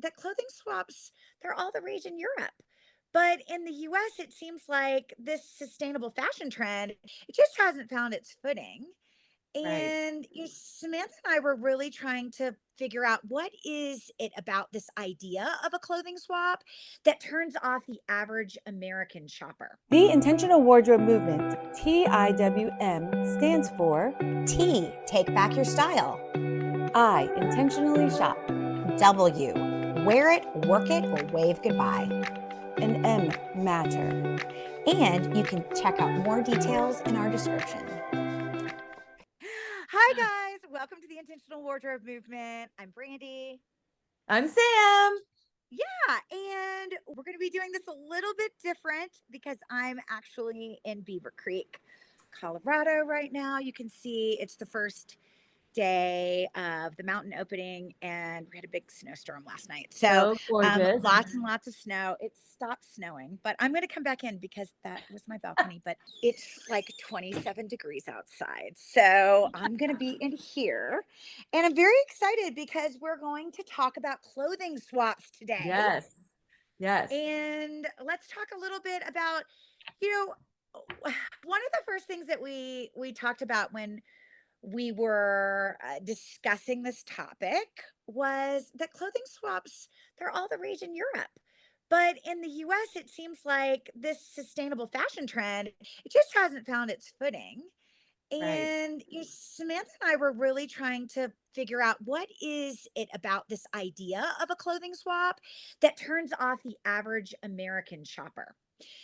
that clothing swaps, they're all the rage in Europe. But in the US, it seems like this sustainable fashion trend, it just hasn't found its footing. Right. And Samantha and I were really trying to figure out what is it about this idea of a clothing swap that turns off the average American shopper. The intentional wardrobe movement, TIWM, stands for T, take back your style. I intentionally shop, W, wear it, work it, or wave goodbye. and M, matter. And you can check out more details in our description. Hi, guys. Welcome to the Intentional Wardrobe Movement. I'm Brandy. I'm Sam. Yeah, and we're going to be doing this a little bit different because I'm actually in Beaver Creek, Colorado right now. You can see it's the first day of the mountain opening, and we had a big snowstorm last night. So, So gorgeous. lots and lots of snow. It stopped snowing, but I'm going to come back in because that was my balcony. But it's like 27 degrees outside. So, I'm going to be in here. And I'm very excited because we're going to talk about clothing swaps today. Yes. Yes. And let's talk a little bit about, you know, one of the first things that we talked about when we were discussing this topic was that clothing swaps, they're all the rage in Europe. But in the US, it seems like this sustainable fashion trend, it just hasn't found its footing. Right. And Samantha and I were really trying to figure out what is it about this idea of a clothing swap that turns off the average American shopper.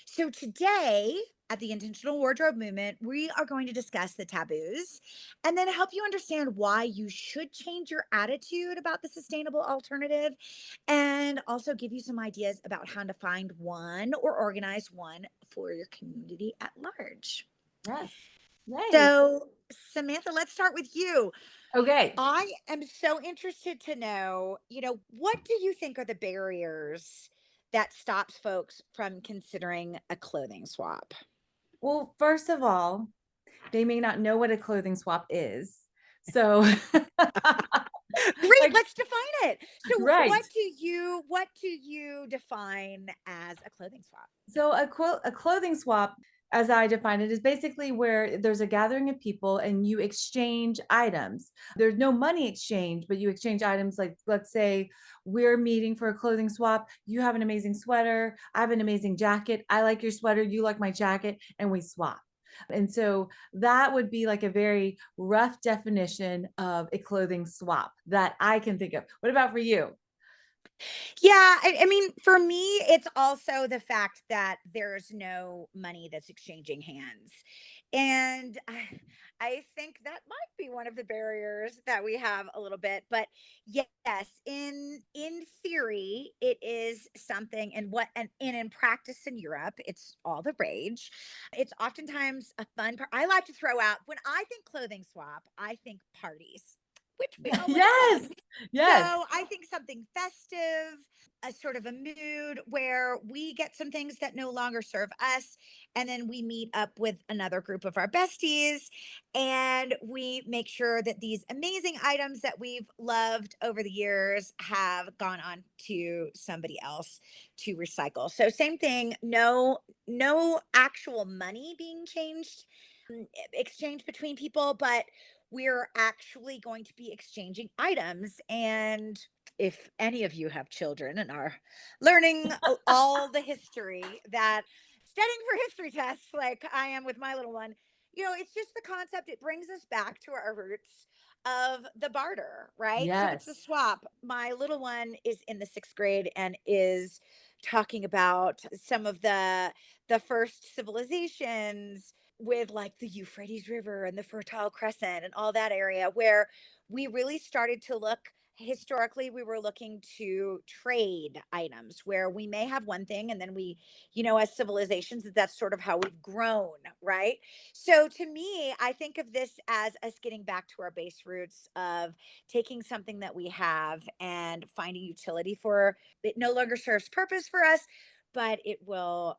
So today at the Intentional Wardrobe Movement, we are going to discuss the taboos and then help you understand why you should change your attitude about the sustainable alternative and also give you some ideas about how to find one or organize one for your community at large. Yes. Yay. So, Samantha, let's start with you. Okay. I am so interested to know, what do you think are the barriers that stops folks from considering a clothing swap? Well, first of all, they may not know what a clothing swap is. So, Great, like, let's define it. So, right. what do you define as a clothing swap? So a clothing swap, as I define it, is basically where there's a gathering of people and you exchange items. There's no money exchange, but you exchange items. Like, let's say we're meeting for a clothing swap. You have an amazing sweater. I have an amazing jacket. I like your sweater. You like my jacket, and we swap. And so that would be like a very rough definition of a clothing swap that I can think of. What about for you? Yeah, I mean, for me, it's also the fact that there's no money that's exchanging hands. And I think that might be one of the barriers that we have a little bit. But yes, in theory, it is something and in practice in Europe, it's all the rage. It's oftentimes a fun part. I like to throw out when I think clothing swap, I think parties, which we all would love. Yes. Yes. So I think something festive, a sort of a mood where we get some things that no longer serve us. And then we meet up with another group of our besties and we make sure that these amazing items that we've loved over the years have gone on to somebody else to recycle. So same thing, no actual money being exchanged between people, but we're actually going to be exchanging items. And if any of you have children and are learning all the history that studying for history tests, like I am with my little one, it's just the concept. It brings us back to our roots of the barter, right? So it's the Yes. swap. My little one is in the sixth grade and is talking about some of the first civilizations with like the Euphrates River and the Fertile Crescent and all that area where we really started to look historically we were looking to trade items where we may have one thing and then we as civilizations that's sort of how we've grown, right? So to me I think of this as us getting back to our base roots of taking something that we have and finding utility for it. No longer serves purpose for us, but it will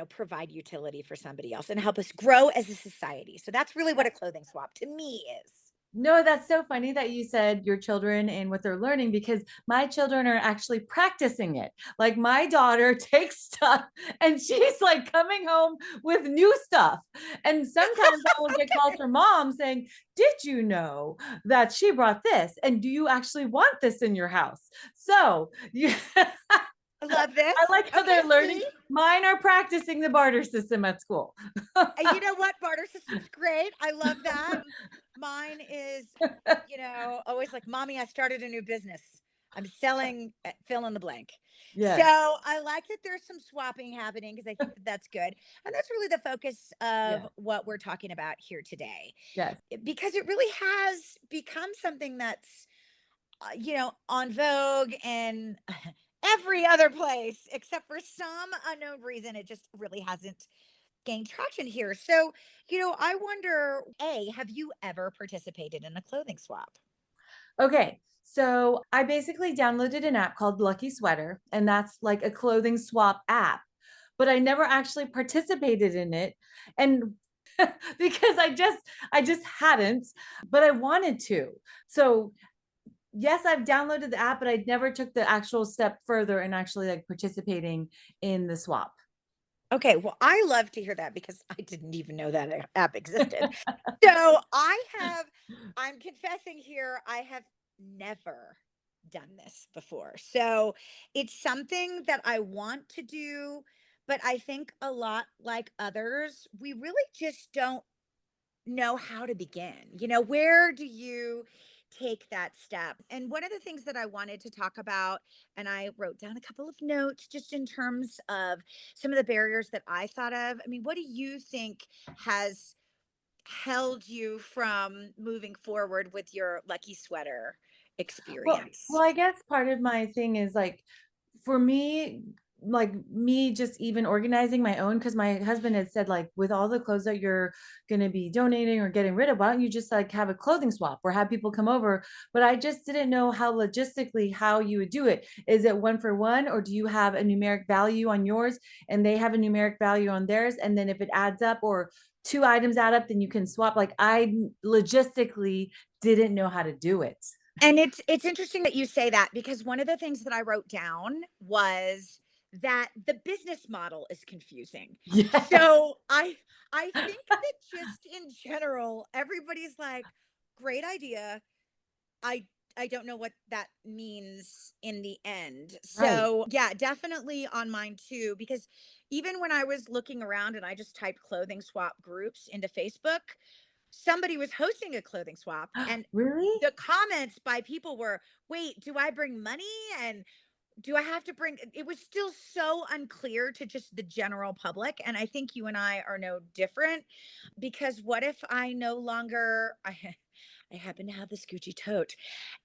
provide utility for somebody else and help us grow as a society. So that's really what a clothing swap to me is. No, that's so funny that you said your children and what they're learning, because my children are actually practicing it. Like my daughter takes stuff and she's like coming home with new stuff. And sometimes I will get calls from mom saying, "Did you know that she brought this? And do you actually want this in your house?" So you I love this. I like how Okay, they're learning. see? Mine are practicing the barter system at school. You know what? Barter system's great. I love that. Mine is, always like, Mommy, I started a new business. I'm selling fill in the blank. So Yes. I like that there's some swapping happening because I think that that's good. And that's really the focus of Yeah. what we're talking about here today, Yes. because it really has become something that's, on Vogue and every other place, except for some unknown reason. It just really hasn't gained traction here. So, I wonder, A, have you ever participated in a clothing swap? Okay. So I basically downloaded an app called Lucky Sweater, and that's like a clothing swap app, but I never actually participated in it. And because I just hadn't, but I wanted to. So yes, I've downloaded the app, but I never took the actual step further and actually like participating in the swap. Okay, well, I love to hear that because I didn't even know that app existed. So I'm confessing here, I have never done this before. So it's something that I want to do, but I think a lot like others, we really just don't know how to begin. Where do you take that step? And one of the things that I wanted to talk about, and I wrote down a couple of notes just in terms of some of the barriers that I thought of. I mean, what do you think has held you from moving forward with your lucky sweater Well, experience? I guess part of my thing is like, for me, like me just even organizing my own, because my husband had said, like, with all the clothes that you're going to be donating or getting rid of, why don't you just like have a clothing swap or have people come over? But I just didn't know how logistically how you would do it. Is it one for one, or do you have a numeric value on yours and they have a numeric value on theirs? And then if it adds up, or two items add up, then you can swap. Like I logistically didn't know how to do it. And it's interesting that you say that because one of the things that I wrote down was that the business model is confusing. Yes. So I think that just in general, everybody's like, great idea. I I don't know what that means in the end. Right. So yeah, definitely on mine too, because even when I was looking around and I just typed clothing swap groups into Facebook, somebody was hosting a clothing swap and Really? the comments by people were, wait, do I bring money? And do I have to bring it? Was still so unclear to just the general public. And I think you and I are no different because what if I no longer I happen to have the Scoochie tote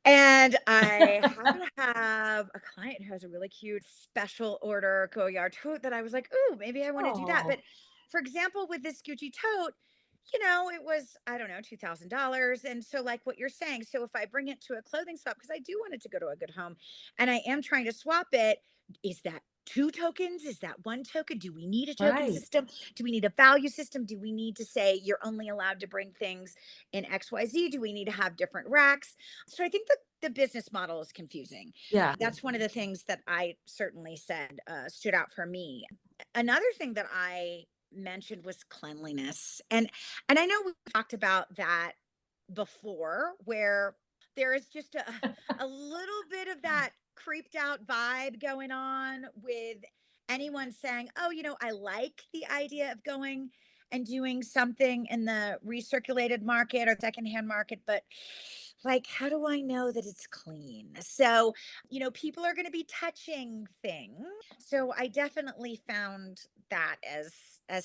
and I happen to have a client who has a really cute special order Goyard tote that I was like, ooh, maybe I want to do that. But Oh, for example, with this Gucci tote, it was, I don't know, $2,000. And so, like what you're saying, so if I bring it to a clothing swap, because I do want it to go to a good home and I am trying to swap it, is that two tokens? Is that one token? Do we need a token right. system? Do we need a value system? Do we need to say you're only allowed to bring things in XYZ? Do we need to have different racks? So I think that the business model is confusing. Yeah. That's one of the things that I certainly said stood out for me. Another thing that I mentioned was cleanliness. And I know we've talked about that before where there is just a little bit of that creeped out vibe going on with anyone saying, oh, I like the idea of going and doing something in the recirculated market or secondhand market, but like, how do I know that it's clean? So, people are going to be touching things. So I definitely found that as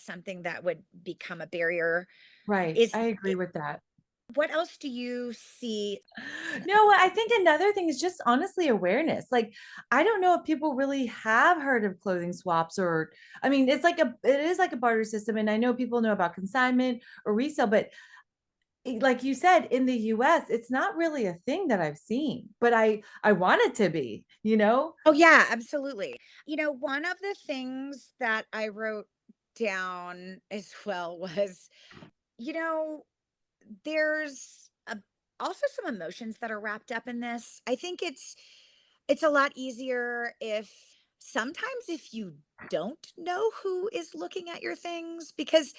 something that would become a barrier. Right. Is I agree with that. what else do you see? No, I think another thing is just honestly awareness. Like, I don't know if people really have heard of clothing swaps, or, I mean, it is like a barter system. And I know people know about consignment or resale, but like you said, in the US, it's not really a thing that I've seen, but I want it to be, you know? Oh yeah, absolutely. One of the things that I wrote down as well was, you know, there's also some emotions that are wrapped up in this. I think it's a lot easier if sometimes if you don't know who is looking at your things, because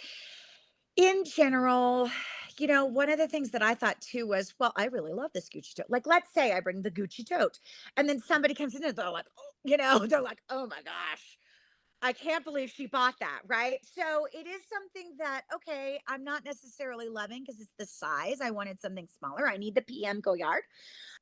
in general, one of the things that I thought too was, well, I really love this Gucci tote. Like, let's say I bring the Gucci tote and then somebody comes in and they're like, oh, they're like, oh my gosh, I can't believe she bought that. Right. So it is something that, okay, I'm not necessarily loving because it's the size. I wanted something smaller. I need the PM Goyard.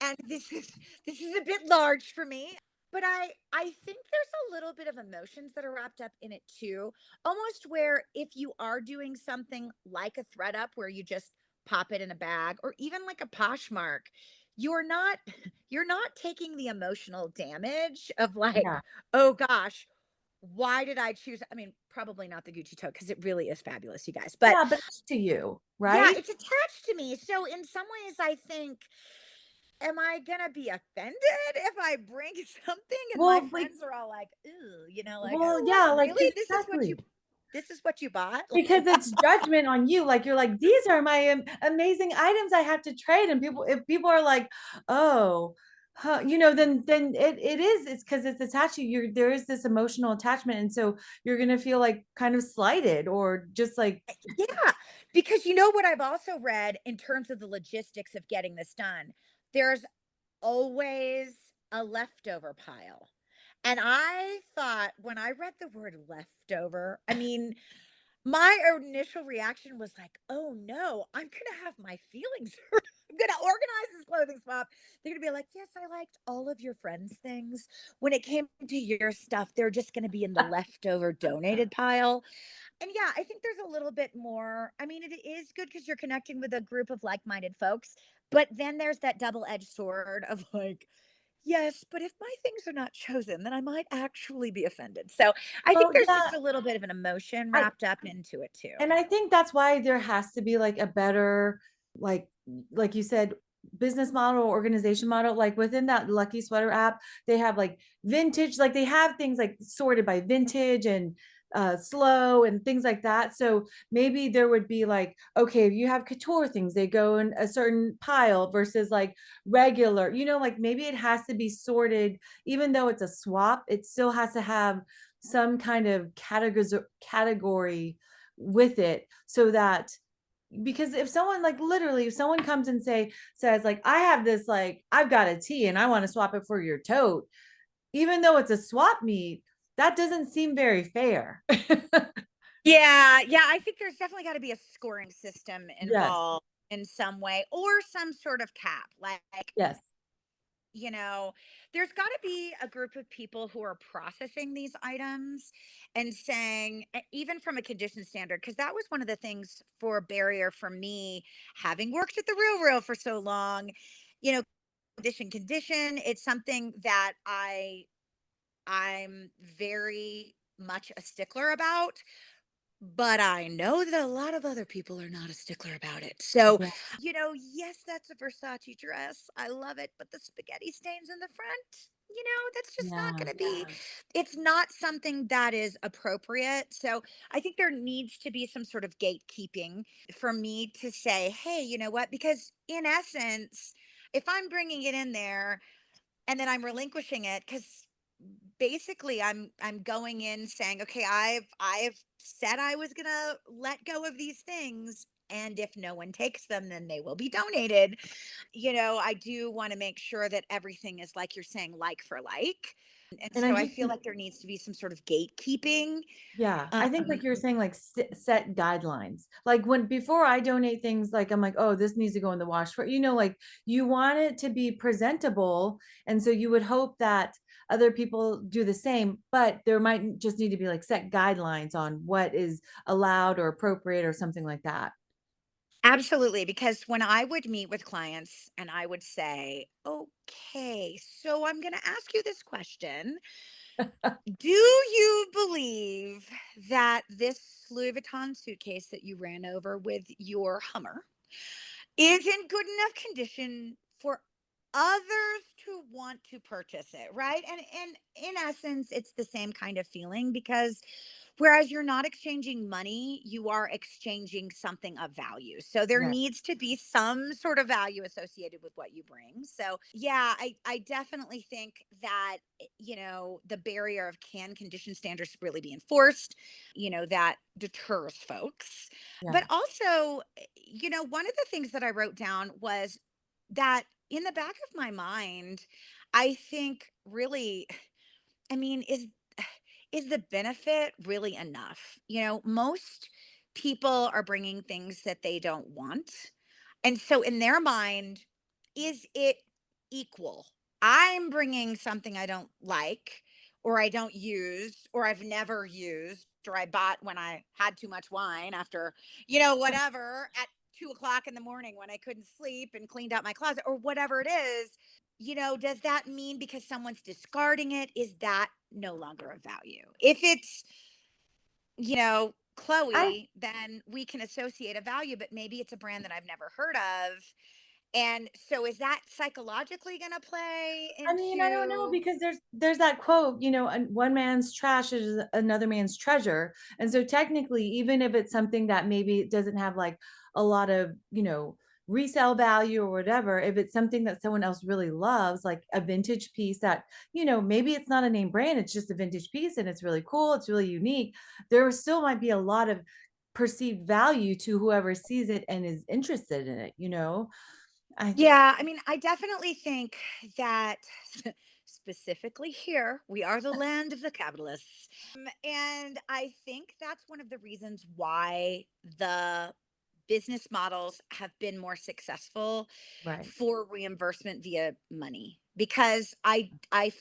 And this is a bit large for me. But I think there's a little bit of emotions that are wrapped up in it too. Almost where if you are doing something like a thread up where you just pop it in a bag, or even like a Poshmark, you're not you're not taking the emotional damage of like, Yeah. oh gosh, why did I choose? I mean, probably not the Gucci tote because it really is fabulous, you guys. But Yeah, but it's to you, yeah, right? it's attached to me. So in some ways, I think, am I gonna be offended if I bring something and my Well, like, friends are all like, "Ooh," like, well, "Oh, yeah, what? like Really? exactly. This is what you bought?" Because Like, it's judgment on you. Like you're like, these are my amazing items I have to trade. And if people are like, oh, huh, then it is, it's because it's attached to you. There is this emotional attachment. And so you're gonna feel like kind of slighted or just like, yeah, because you know what I've also read in terms of the logistics of getting this done. There's always a leftover pile. And I thought when I read the word leftover, I mean, my initial reaction was like, "Oh no, I'm gonna have my feelings hurt. I'm gonna organize this clothing swap." They're gonna be like, "Yes, I liked all of your friends' things. When it came to your stuff, they're just gonna be in the leftover donated pile." And yeah, I think there's a little bit more. I mean, it is good because you're connecting with a group of like-minded folks, but then there's that double-edged sword of like, yes, but if my things are not chosen, then I might actually be offended. So I think well, there's yeah, just a little bit of an emotion I wrapped up into it too. and I think that's why there has to be like a better, like like you said, business model, organization model. Like within that Lucky Sweater app, they have like vintage, like they have things like sorted by vintage and slow and things like that. So maybe there would be like, okay, if you have couture things, they go in a certain pile versus like regular, like maybe it has to be sorted, even though it's a swap, it still has to have some kind of category with it, so that, because if someone, like literally if someone comes and says like, I have this, like I've got a tee and I want to swap it for your tote, even though it's a swap meet, that doesn't seem very fair. Yeah, yeah, I think there's definitely got to be a scoring system Yes. involved in some way or some sort of cap. Like, Yes. you know, there's got to be a group of people who are processing these items and saying, even from a condition standard, because that was one of the things for a barrier for me, having worked at the Real for so long, you know, condition, it's something that I'm very much a stickler about, but I know that a lot of other people are not a stickler about it. So, Yeah. yes, that's a Versace dress. I love it, but the spaghetti stains in the front, that's just not Yeah. going to be, it's not something that is appropriate. So, I think there needs to be some sort of gatekeeping for me to say, hey, you know what? Because in essence, if I'm bringing it in there and then I'm relinquishing it, because basically I'm going in saying, okay, I've said I was gonna let go of these things, and if no one takes them, then they will be donated. I do want to make sure that everything is, like you're saying, like for like. And And I so I do feel think, like there needs to be some sort of gatekeeping. yeah, I think um like you're saying, like set guidelines. Like when before I donate things, like I'm like, oh, this needs to go in the wash for, like you want it to be presentable. And so you would hope that other people do the same, but there might just need to be like set guidelines on what is allowed or appropriate or something like that. Absolutely, because when I would meet with clients and I would say, okay, so I'm going to ask you this question. Do you believe that this Louis Vuitton suitcase that you ran over with your Hummer is in good enough condition for others to want to purchase it, right? And in essence, it's the same kind of feeling because Whereas you're not exchanging money, you are exchanging something of value. So there Right. needs to be some sort of value associated with what you bring. So yeah, I definitely think that, the barrier of can condition standards really be enforced, that deters folks. Yeah. But also, one of the things that I wrote down was that in the back of my mind, I think really, I mean, is the benefit really enough? Most people are bringing things that they don't want. And so in their mind, is it equal? I'm bringing something I don't like, or I don't use, or I've never used, or I bought when I had too much wine after, whatever, at 2 o'clock in the morning when I couldn't sleep and cleaned out my closet, or whatever it is. Does that mean because someone's discarding it, is that no longer of value? If it's, I Chloe, then we can associate a value, but maybe it's a brand that I've never heard of. And so is that psychologically going to play I mean, I don't know into? because there's that quote, one man's trash is another man's treasure. And so technically, even if it's something that maybe doesn't have like a lot of, resale value or whatever, if it's something that someone else really loves, like a vintage piece that, maybe it's not a name brand, it's just a vintage piece and it's really cool, it's really unique, there still might be a lot of perceived value to whoever sees it and is interested in it. I Yeah, I mean, I definitely think that specifically here, we are the land of the capitalists. And I think that's one of the reasons why the business models have been more successful right. for reimbursement via money, because I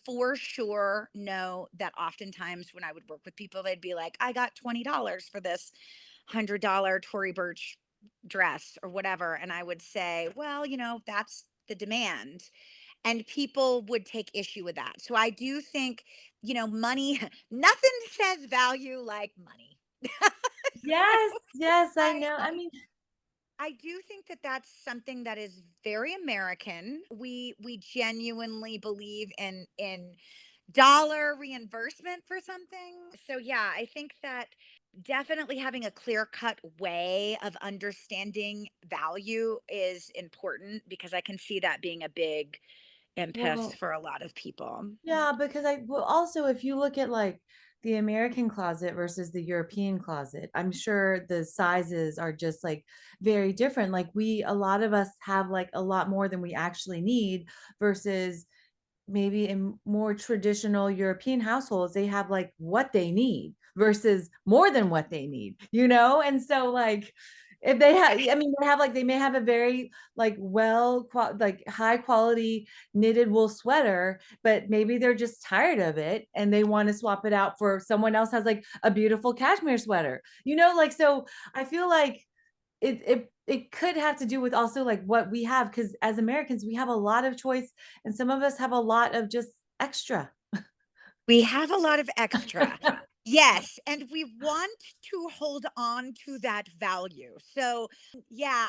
for sure know that oftentimes when I would work with people, they'd be like, I got $20 for this $100 Tory Burch dress or whatever. And I would say, well, that's the demand. And people would take issue with that. So I do think, money, nothing says value like money. Yes, yes, I I, know. I I mean, I do think that that's something that is very American. We genuinely believe in dollar reimbursement for something. So yeah, I think that definitely having a clear-cut way of understanding value is important, because I can see that being a big impasse well, for a lot of people. yeah, because well, also if you look at like the American closet versus the European closet, I'm sure the sizes are just like very different. Like a lot of us have like a lot more than we actually need versus maybe in more traditional European households, they have like what they need versus more than what they need. And so like if they have, I mean, they may have a very like like high quality knitted wool sweater, but maybe they're just tired of it and they want to swap it out for someone else has like a beautiful cashmere sweater, like so I feel like it could have to do with also like what we have because as Americans we have a lot of choice and some of us have a lot of just extra. We have a lot of extra. Yes, and we want to hold on to that value. So, yeah,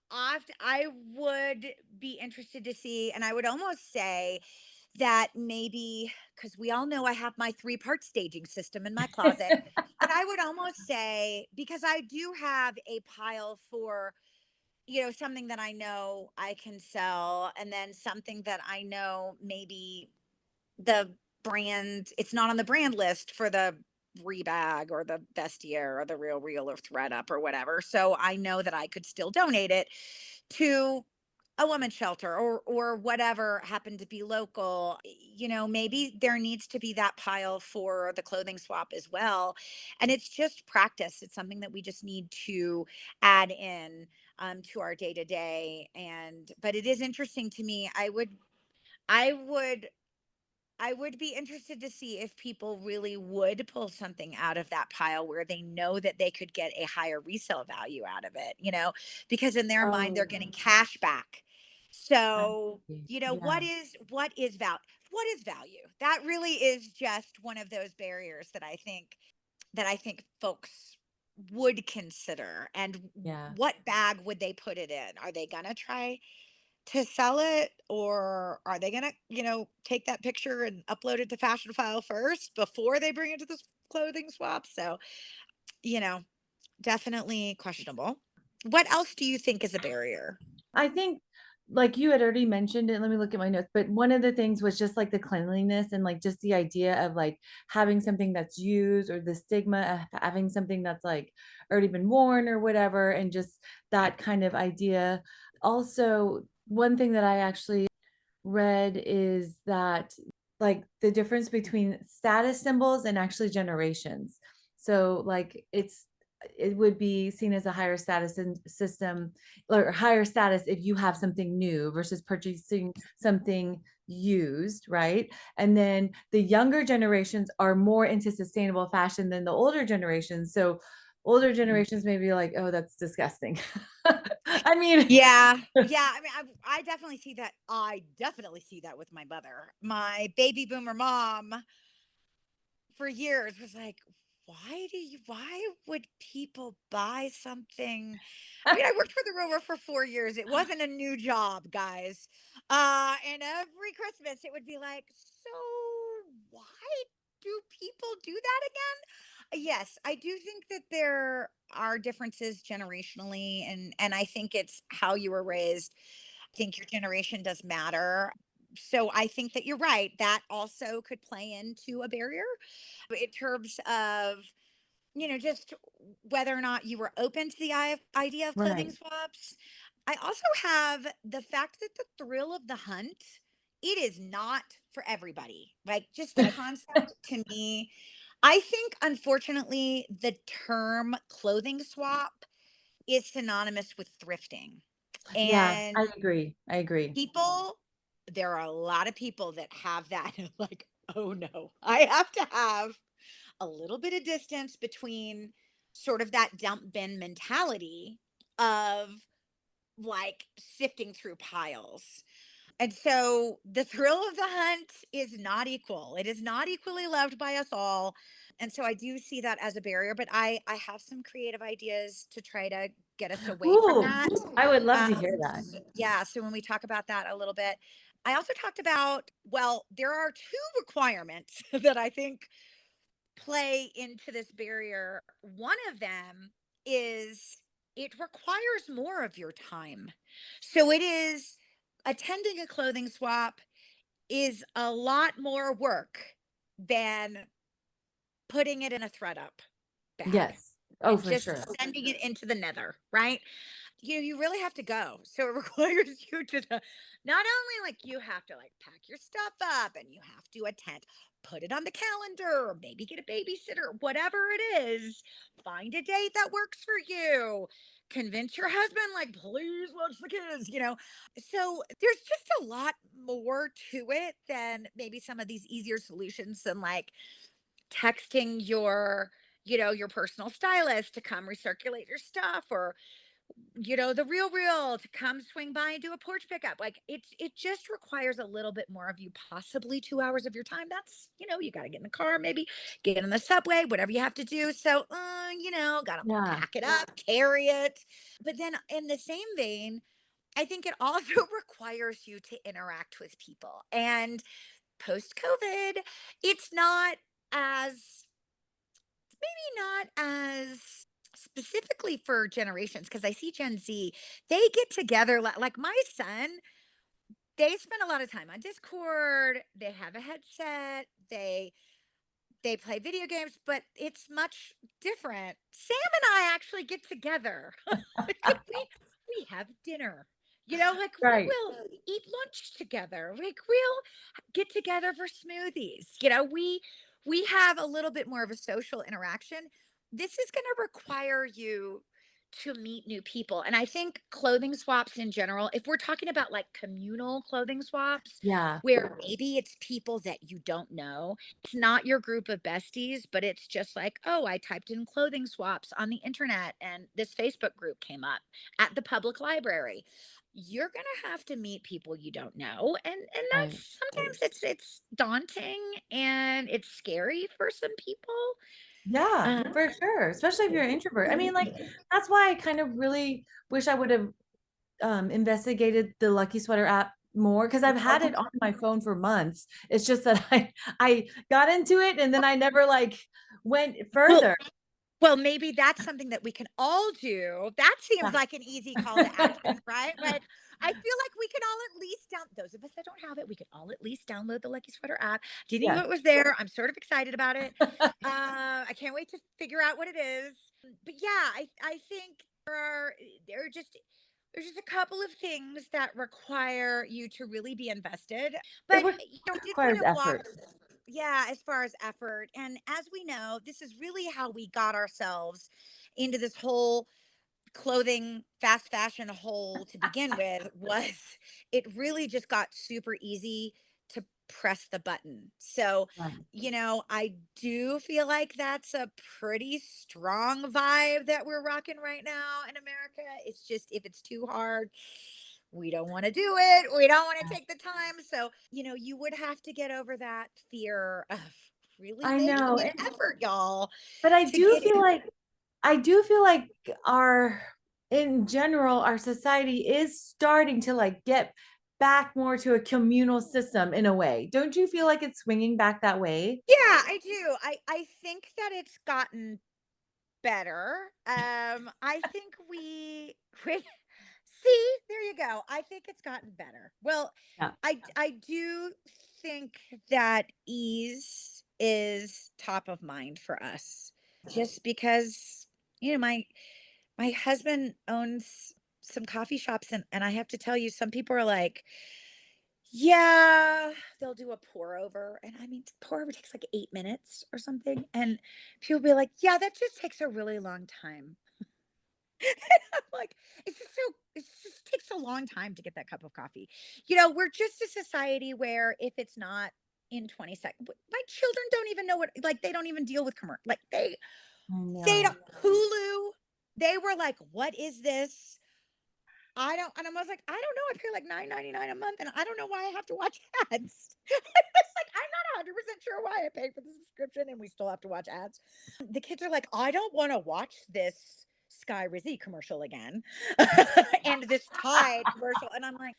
I would be interested to see, and I would almost say that maybe, because we all know I have my three-part staging system in my closet, but I would almost say, because I do have a pile for, something that I know I can sell, and then something that I know maybe the brand, it's not on the brand list for the Rebag or the Vestiaire or the Real Real or Thread Up or whatever. So I know that I could still donate it to a women's shelter or whatever happened to be local. Maybe there needs to be that pile for the clothing swap as well. And it's just practice. It's something that we just need to add in, to our day to day. But it is interesting to me. I would I would be interested to see if people really would pull something out of that pile where they know that they could get a higher resale value out of it, because in their mind they're Oh, getting cash back. I So, see. what Yeah. is value? That really is just one of those barriers that I think folks would consider. And Yeah. what bag would they put it in? Are they gonna try to sell it, or are they gonna, take that picture and upload it to Fashion File first before they bring it to this clothing swap? So, you know, definitely questionable. What else do you think is a barrier? I think like you had already mentioned it, let me look at my notes, but one of the things was just like the cleanliness and like just the idea of like having something that's used, or the stigma of having something that's like already been worn or whatever, and just that kind of idea. Also, one thing that I actually read is that like the difference between status symbols and actually generations. So like it would be seen as a higher status in system, or higher status if you have something new versus purchasing something used, right? And then the younger generations are more into sustainable fashion than the older generations. So older generations may be like, oh, that's disgusting. I mean, Yeah. Yeah. I mean, I definitely see that. I definitely see that with my mother. My baby boomer mom for years was like, why would people buy something? I mean, I worked for the Rover for 4 years. It wasn't a new job, guys. And every Christmas it would be like, so why do people do that again? Yes, I do think that there are differences generationally, and I think it's how you were raised. I think your generation does matter. So I think that you're right. That also could play into a barrier in terms of, just whether or not you were open to the idea of clothing right. swaps. I also have the fact that the thrill of the hunt, it is not for everybody. Like, just the concept to me, I think unfortunately the term clothing swap is synonymous with thrifting. Yeah, And I agree. I agree. people, there are a lot of people that have that like, oh no, I have to have a little bit of distance between sort of that dump bin mentality of like sifting through piles. And so the thrill of the hunt is not equal. It is not equally loved by us all. And so I do see that as a barrier, but I have some creative ideas to try to get us away from Ooh, that. I would love to hear that. Yeah, so when we talk about that a little bit, I also talked about, well, there are two requirements that I think play into this barrier. One of them is it requires more of your time. So it is, attending a clothing swap is a lot more work than putting it in a thread up bag Yes. Oh, and for just sure. sending it into the nether, right? You really have to go. So it requires you to not only like you have to like pack your stuff up and you have to attend, put it on the calendar, or maybe get a babysitter, whatever it is, find a date that works for you. Convince your husband, like, please watch the kids. So there's just a lot more to it than maybe some of these easier solutions than like texting your personal stylist to come recirculate your stuff, or the real to come swing by and do a porch pickup. Like, it just requires a little bit more of you, possibly 2 hours of your time. That's, you got to get in the car, maybe get in the subway, whatever you have to do. So, got to Yeah. pack it up, carry it. But then in the same vein, I think it also requires you to interact with people. And post COVID, it's as not as specifically for generations, because I see Gen Z, they get together like my son, they spend a lot of time on Discord, they have a headset, they play video games, but it's much different. Sam and I actually get together. Like, we have dinner. Like, we Right. will eat lunch together. Like, we'll get together for smoothies. We have a little bit more of a social interaction. This is going to require you to meet new people. And I think clothing swaps in general, if we're talking about like communal clothing swaps, Yeah. where maybe it's people that you don't know, it's not your group of besties, but it's just like, oh, I typed in clothing swaps on the internet and this Facebook group came up at the public library. You're going to have to meet people you don't know, and Right. that's sometimes it's daunting and it's scary for some people. Yeah, Um, for sure. Especially if you're an introvert. I mean, like, that's why I kind of really wish I would have investigated the Lucky Sweater app more because I've had it on my phone for months. It's just that I got into it and then I never like went further. Well, maybe that's something that we can all do. That seems Yeah. like an easy call to action, right? Like, I feel like we could all at least those of us that don't have it, we could all at least download the Lucky Sweater app. Didn't even Yeah. know it was there. I'm sort of excited about it. I can't wait to figure out what it is. But yeah, I think there are just there's just a couple of things that require you to really be invested. It But I did want requires to walk, effort. yeah, as far as effort. And as we know, this is really how we got ourselves into this whole clothing fast fashion hole to begin with. Was it really just got super easy to press the button. So, Right. I do feel like that's a pretty strong vibe that we're rocking right now in America. It's just, if it's too hard, we don't want to do it. We don't want to take the time. So, you would have to get over that fear of really I making know. an effort, y'all, But to get in. I do feel like our in general our society is starting to like get back more to a communal system in a way. Don't you feel like it's swinging back that way? Yeah, I do. I think that it's gotten better. I think we see, there you go. I think it's gotten better. Well, Yeah. I do think that ease is top of mind for us. Just because, my husband owns some coffee shops, and I have to tell you, some people are like, yeah, they'll do a pour over. And I mean, pour over takes like 8 minutes or something. And people be like, yeah, that just takes a really long time. I'm like, it just takes a long time to get that cup of coffee. We're just a society where if it's not in 20 seconds, my children don't even know what, like, they don't even deal with commercial. Like, I they know. don't, Hulu, they were like, what is this? I don't, and I was like, I don't know. I pay like $9.99 a month, and I don't know why I have to watch ads. It's like, I'm not 100% sure why I paid for the subscription, and we still have to watch ads. The kids are like, I don't want to watch this Sky Rizzy commercial again, and this Tide commercial, and I'm like,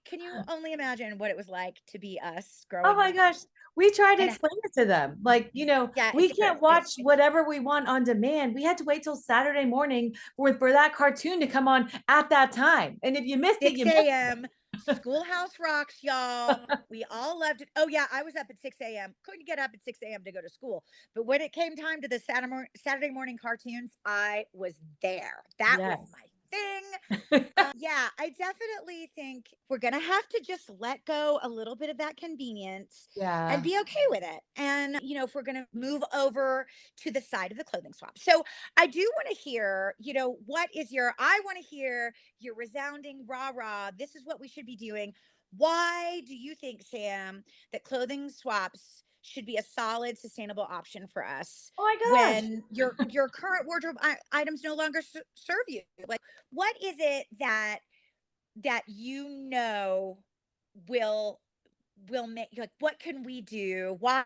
can you only imagine what it was like to be us Oh growing my up? gosh. We try to And explain it to them. Like, yeah, we can't it's watch whatever we want on demand. We had to wait till Saturday morning for that cartoon to come on at that time. And if you missed it, 6 you missed a.m. Schoolhouse rocks, y'all. We all loved it. Oh, yeah, I was up at 6 a.m. Couldn't get up at 6 a.m. to go to school. But when it came time to the Saturday morning cartoons, I was there. it. That was Yes. my thing. Yeah, I definitely think we're going to have to just let go a little bit of that convenience and Yeah. be okay with it. And, if we're going to move over to the side of the clothing swap. So I do want to hear, I want to hear your resounding rah rah. This is what we should be doing. Why do you think, Sam, that clothing swaps should be a solid, sustainable option for us Oh my gosh. when your current wardrobe items no longer serve you? Like, what is it that will make, like, what can we do? Why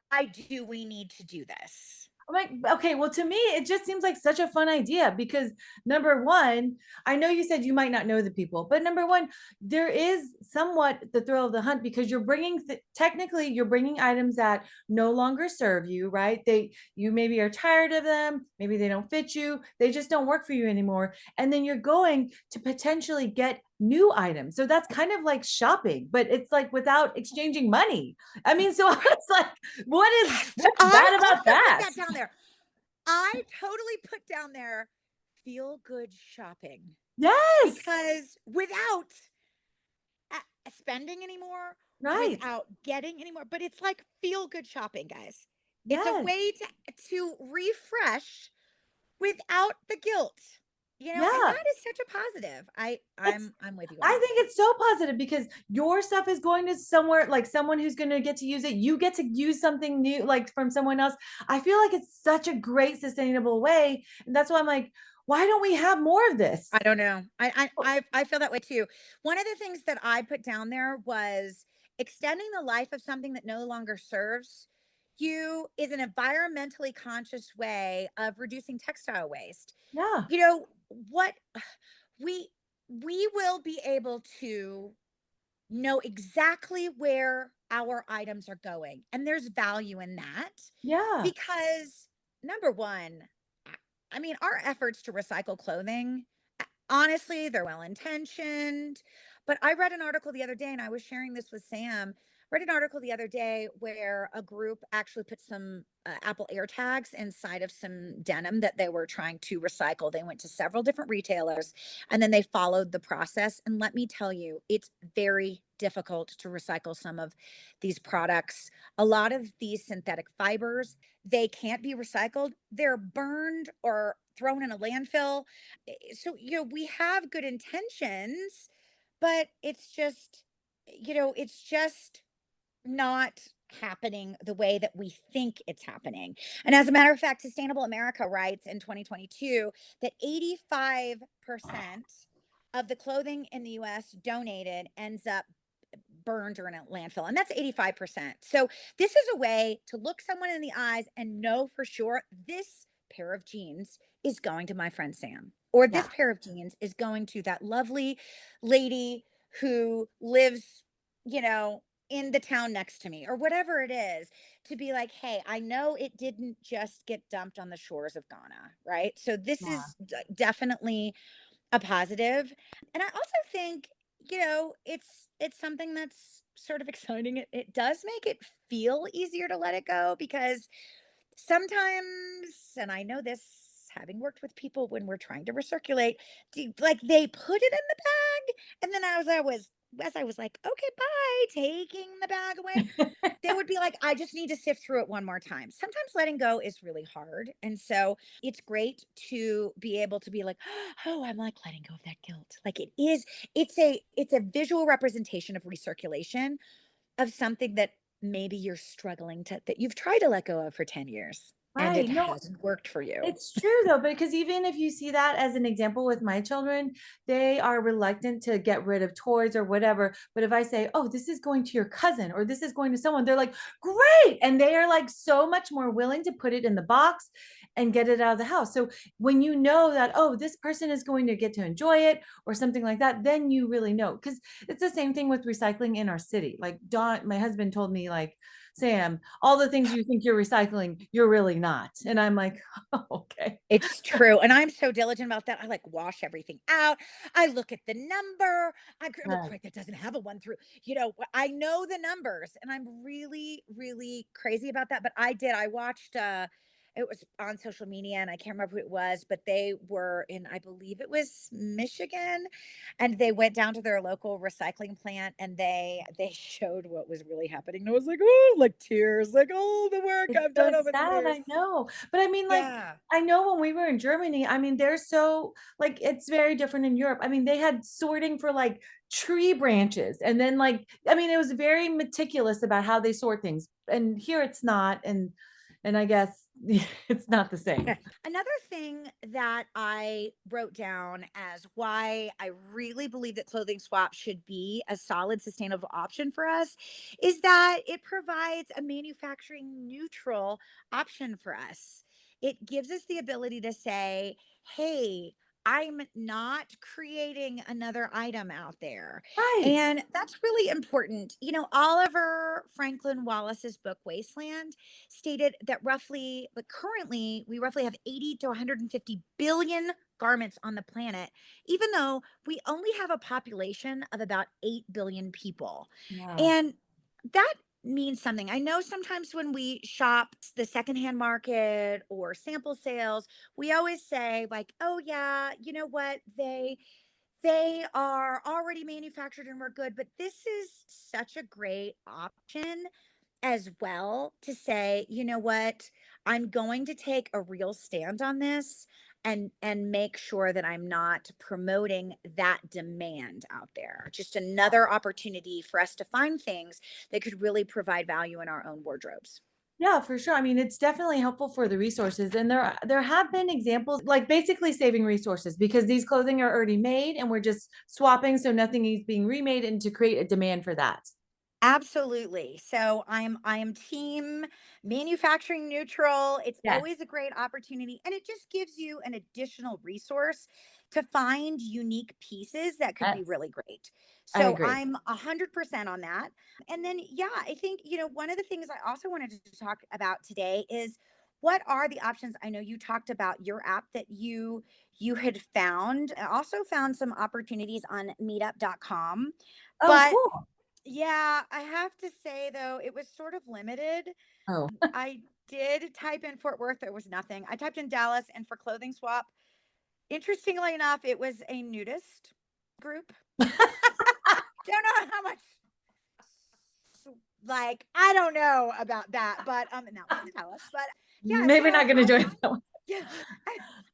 do we need to do this? I'm like, okay, well, to me, it just seems like such a fun idea because number one, I know you said you might not know the people, but number one, there is somewhat the thrill of the hunt because technically you're bringing items that no longer serve you, right? You maybe are tired of them, maybe they don't fit you, they just don't work for you anymore. And then you're going to potentially get new items. So that's kind of like shopping, but it's like without exchanging money. I mean, so it's like, what's I bad also about put that? that down there. I totally put down there feel good shopping, Yes, because without spending anymore, right. without getting anymore, but it's like feel good shopping, guys. It's a Yes, way to refresh without the guilt. And yeah. that is such a positive. It's I'm with you on I that. think it's so positive because your stuff is going to somewhere like someone who's going to get to use it. You get to use something new like from someone else. I feel like it's such a great sustainable way. And that's why I'm like, why don't we have more of this? I don't know. Oh, I feel that way too. One of the things that I put down there was extending the life of something that no longer serves you is an environmentally conscious way of reducing textile waste. yeah. What we we will be able to know exactly where our items are going. And there's value in that Yeah. because, number one, I mean, our efforts to recycle clothing, honestly, they're well intentioned. But I read an article the other day, and I was sharing this with Sam. Read an article the other day where a group actually put some Apple AirTags inside of some denim that they were trying to recycle. They went to several different retailers and then they followed the process. And let me tell you, it's very difficult to recycle some of these products. A lot of these synthetic fibers, they can't be recycled. They're burned or thrown in a landfill. So, we have good intentions, but it's just not happening the way that we think it's happening. And as a matter of fact, Sustainable America writes in 2022 that 85% of the clothing in the US donated ends up burned or in a landfill. And that's 85%. So this is a way to look someone in the eyes and know for sure this pair of jeans is going to my friend Sam, or this Yeah. pair of jeans is going to that lovely lady who lives, in the town next to me, or whatever it is, to be like, hey, I know it didn't just get dumped on the shores of Ghana, right? So this Yeah. is definitely a positive. And I also think, it's something that's sort of exciting. It does make it feel easier to let it go because sometimes, and I know this having worked with people when we're trying to recirculate, like they put it in the bag, and then as I was like, okay, bye, taking the bag away, they would be like, I just need to sift through it one more time. Sometimes letting go is really hard. And so it's great to be able to be like, oh, I'm like letting go of that guilt. Like it's a visual representation of recirculation of something that maybe you're struggling that you've tried to let go of for 10 years and it Right. No, hasn't worked for you. it's true though, because even if you see that as an example with my children, they are reluctant to get rid of toys or whatever. But if I say, oh, this is going to your cousin or this is going to someone, they're like, great. And they are like so much more willing to put it in the box and get it out of the house. So when you know that, oh, this person is going to get to enjoy it or something like that, then you really know. Because it's the same thing with recycling in our city. Like Don, my husband told me, like, Sam, all the things you think you're recycling, you're really not. And I'm like, oh, okay. It's true. And I'm so diligent about that. I like wash everything out. I look at the number. Look, Right. quick, that doesn't have a one through. I know the numbers and I'm really, really crazy about that. But I watched it was on social media and I can't remember who it was, but they were in, I believe it was Michigan, and they went down to their local recycling plant and they showed what was really happening. And I was like, oh, like tears, like all the work It's I've so done over the sad, years. I know. But I mean, like, Yeah. I know when we were in Germany, I mean, they're so like it's very different in Europe. I mean, they had sorting for like tree branches, and then like, I mean, it was very meticulous about how they sort things. And here it's not, and I guess it's not the same. Another thing that I wrote down as why I really believe that clothing swap should be a solid, sustainable option for us is that it provides a manufacturing neutral option for us. It gives us the ability to say, hey, I'm not creating another item out there. Right. And that's really important. Oliver Franklin Wallace's book, Wasteland, stated that currently, we roughly have 80 to 150 billion garments on the planet, even though we only have a population of about 8 billion people. Yeah. And that means something. I know sometimes when we shop the secondhand market or sample sales, we always say, like, oh, yeah, you know what? They are already manufactured and we're good. But this is such a great option as well to say, you know what, I'm going to take a real stand on this and make sure that I'm not promoting that demand out there. Just another opportunity for us to find things that could really provide value in our own wardrobes. Yeah, for sure. I mean, it's definitely helpful for the resources. And there have been examples like basically saving resources because these clothing are already made and we're just swapping so nothing is being remade and to create a demand for that. Absolutely. So I am team manufacturing neutral. It's Yes. always a great opportunity and it just gives you an additional resource to find unique pieces that could be Yes, really great. I So agree. I'm 100% on that. And then, yeah, I think, one of the things I also wanted to talk about today is what are the options? I know you talked about your app that you had found. I also found some opportunities on meetup.com. Oh, But cool. yeah, I have to say though, it was sort of limited. Oh. I did type in Fort Worth, there was nothing. I typed in Dallas, and for clothing swap, interestingly enough, it was a nudist group. Don't know how much, like, I don't know about that, but and that was in Dallas. But yeah, Maybe not gonna join that one. yeah,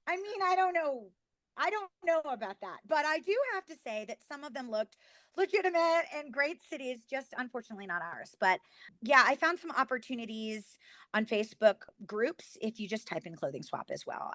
I mean, I don't know. I don't know about that, but I do have to say that some of them looked legitimate and great cities, just unfortunately not ours. But yeah, I found some opportunities on Facebook groups if you just type in clothing swap as well.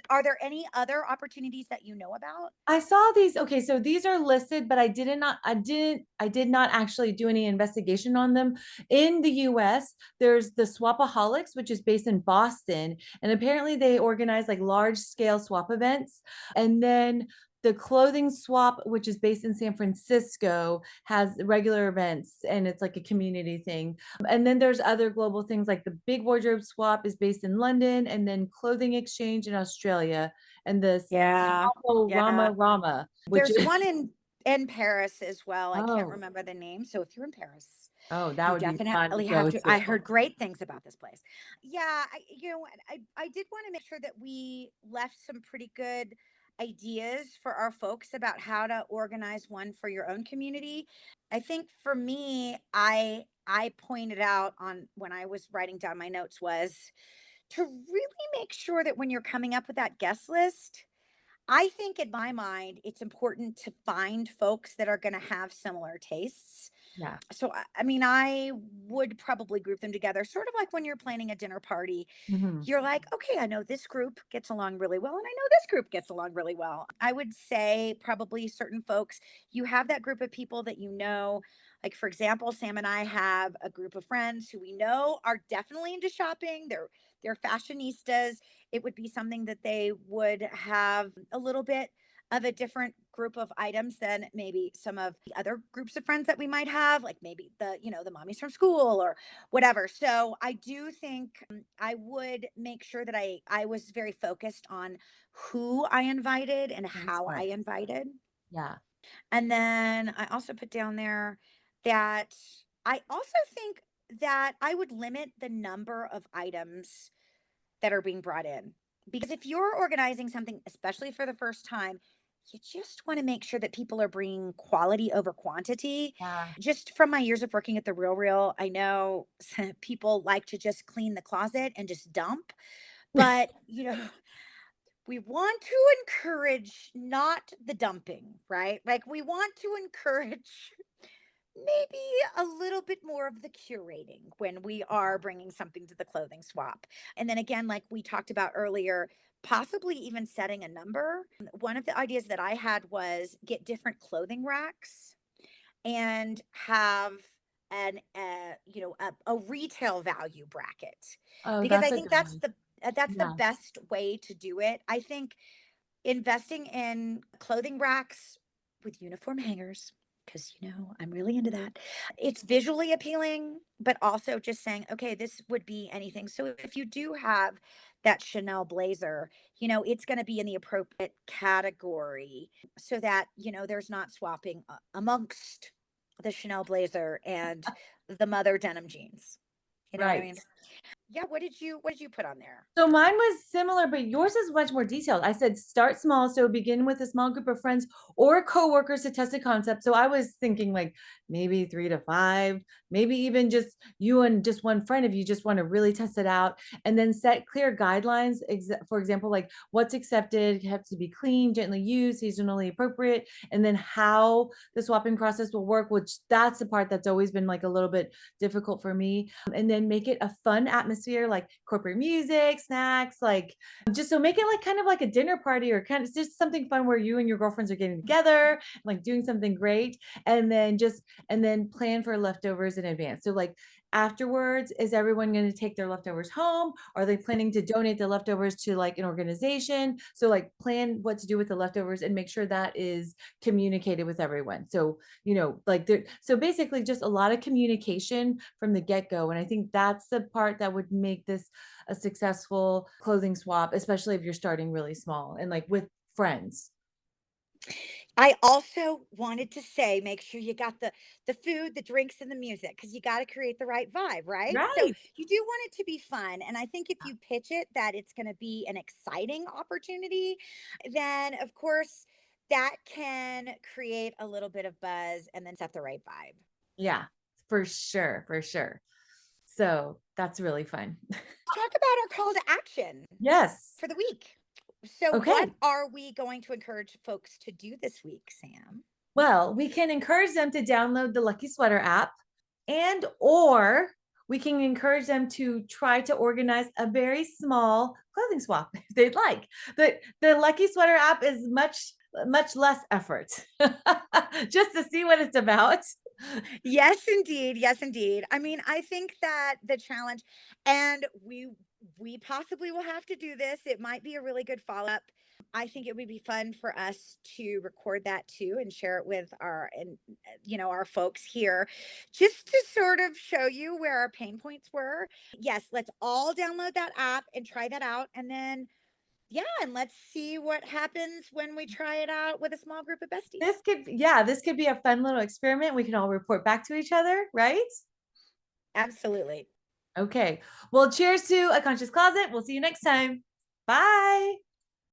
Are there any other opportunities that you know about? I saw these. Okay, so these are listed, but I did not actually do any investigation on them. In the US, there's the Swapaholics, which is based in Boston, and apparently they organize like large scale swap events. And then the Clothing Swap, which is based in San Francisco, has regular events and it's like a community thing. And then there's other global things like the Big Wardrobe Swap is based in London, and then Clothing Exchange in Australia, and the Yeah. Swapo Yeah. Rama, which There's is one in Paris as well. I can't oh, remember the name. So if you're in Paris, oh, that you would be fun to definitely have go to. to. I heard great things about this place. Yeah, I did want to make sure that we left some pretty good ideas for our folks about how to organize one for your own community. I think for me, I pointed out on when I was writing down my notes was to really make sure that when you're coming up with that guest list, I think in my mind, it's important to find folks that are going to have similar tastes. Yeah. So, I mean, I would probably group them together, sort of like when you're planning a dinner party. Mhm. You're like, okay, I know this group gets along really well, and I know this group gets along really well. I would say probably certain folks, you have that group of people that you know. Like, for example, Sam and I have a group of friends who we know are definitely into shopping. They're fashionistas. It would be something that they would have a little bit of a different group of items than maybe some of the other groups of friends that we might have, like maybe the mommies from school or whatever. So I do think I would make sure that I was very focused on who I invited and Very how I smart. invited. Yeah. And then I also put down there that I also think that I would limit the number of items that are being brought in. Because if you're organizing something, especially for the first time, you just want to make sure that people are bringing quality over quantity. Yeah. Just from my years of working at the Real Real, I know people like to just clean the closet and just dump. But, we want to encourage not the dumping, right? Like we want to encourage maybe a little bit more of the curating when we are bringing something to the clothing swap. And then again, like we talked about earlier, possibly even setting a number. One of the ideas that I had was get different clothing racks and have a retail value bracket, Oh, because I that's a think good one. that's the Yeah. best way to do it. I think investing in clothing racks with uniform hangers, because I'm really into that. It's visually appealing, but also just saying, okay, this would be anything. So if you do have that Chanel blazer, it's going to be in the appropriate category so that, there's not swapping amongst the Chanel blazer and the mother denim jeans. You know what I Right. mean? Yeah, what did you put on there? So mine was similar, but yours is much more detailed. I said start small. So begin with a small group of friends or coworkers to test a concept. So I was thinking like maybe 3 to 5, maybe even just you and just one friend if you just want to really test it out. And then set clear guidelines. For example, like what's accepted, have to be clean, gently used, seasonally appropriate, and then how the swapping process will work, which that's the part that's always been like a little bit difficult for me. And then make it a fun atmosphere, like corporate music, snacks, like just so make it like kind of like a dinner party or kind of just something fun where you and your girlfriends are getting together, like doing something great. And then plan for leftovers in advance. So like afterwards, is everyone going to take their leftovers home? Are they planning to donate the leftovers to like an organization? So like plan what to do with the leftovers and make sure that is communicated with everyone. So, like so basically just a lot of communication from the get-go. And I think that's the part that would make this a successful clothing swap, especially if you're starting really small and like with friends. I also wanted to say, make sure you got the food, the drinks, and the music, because you got to create the right vibe, right? So Right. you do want it to be fun. And I think if you pitch it that it's going to be an exciting opportunity, then of course that can create a little bit of buzz and then set the right vibe. Yeah, for sure. For sure. So that's really fun. Talk about our call to action Yes. for the week. So, what Okay. are we going to encourage folks to do this week, Sam? Well, we can encourage them to download the Lucky Sweater app, and or we can encourage them to try to organize a very small clothing swap if they'd like. The Lucky Sweater app is much less effort just to see what it's about. Yes, indeed. Yes, indeed. I mean, I think that the challenge, and we possibly will have to do this. It might be a really good follow-up. I think it would be fun for us to record that too and share it with our folks here, just to sort of show you where our pain points were. Yes, let's all download that app and try that out, and then yeah, and let's see what happens when we try it out with a small group of besties. This could be a fun little experiment. We can all report back to each other, right? Absolutely. Okay. Well, cheers to A Conscious Closet. We'll see you next time. Bye.